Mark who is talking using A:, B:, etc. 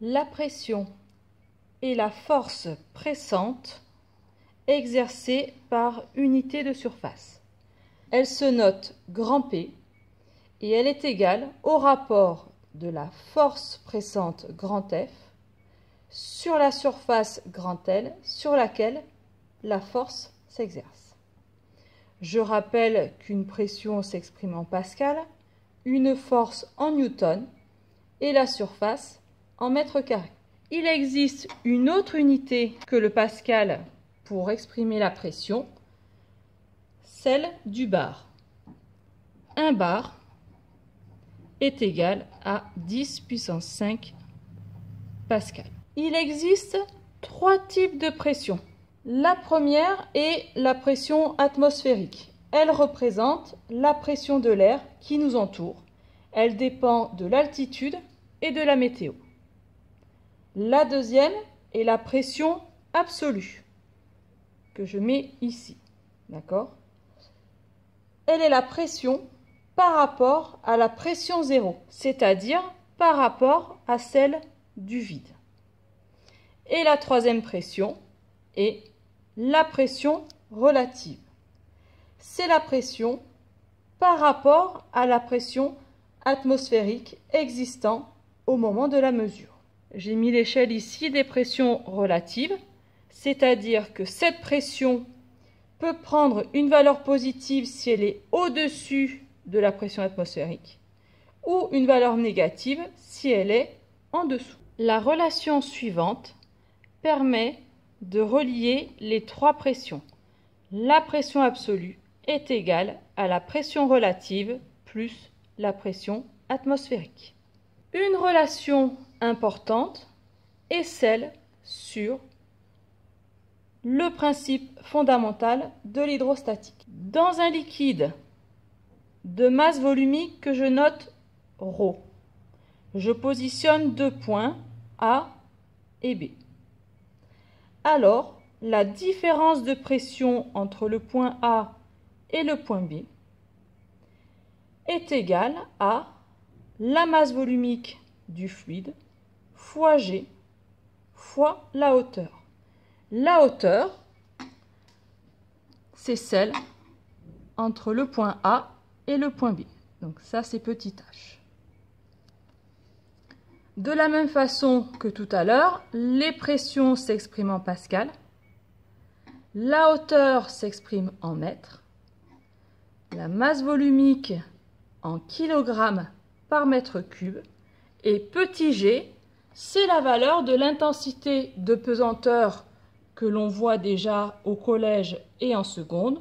A: La pression est la force pressante exercée par unité de surface. Elle se note grand P et elle est égale au rapport de la force pressante grand F sur la surface grand L sur laquelle la force s'exerce. Je rappelle qu'une pression s'exprime en pascal, une force en newton et la surface en mètres carrés. Il existe une autre unité que le pascal pour exprimer la pression, celle du bar. Un bar est égal à 10 puissance 5 pascal. Il existe trois types de pression. La première est la pression atmosphérique. Elle représente la pression de l'air qui nous entoure. Elle dépend de l'altitude et de la météo. La deuxième est la pression absolue, que je mets ici. D'accord ? Elle est la pression par rapport à la pression zéro, c'est-à-dire par rapport à celle du vide. Et la troisième pression est la pression relative. C'est la pression par rapport à la pression atmosphérique existant au moment de la mesure. J'ai mis l'échelle ici des pressions relatives, c'est-à-dire que cette pression peut prendre une valeur positive si elle est au-dessus de la pression atmosphérique ou une valeur négative si elle est en dessous. La relation suivante permet de relier les trois pressions. La pression absolue est égale à la pression relative plus la pression atmosphérique. Une relation importante est celle sur le principe fondamental de l'hydrostatique. Dans un liquide de masse volumique que je note ρ, je positionne deux points A et B. Alors, la différence de pression entre le point A et le point B est égale à la masse volumique du fluide fois G fois la hauteur. La hauteur, c'est celle entre le point A et le point B. Donc ça, c'est petit h. De la même façon que tout à l'heure, les pressions s'expriment en pascal, la hauteur s'exprime en mètres, la masse volumique en kilogrammes par mètre cube, et petit g, c'est la valeur de l'intensité de pesanteur que l'on voit déjà au collège et en seconde,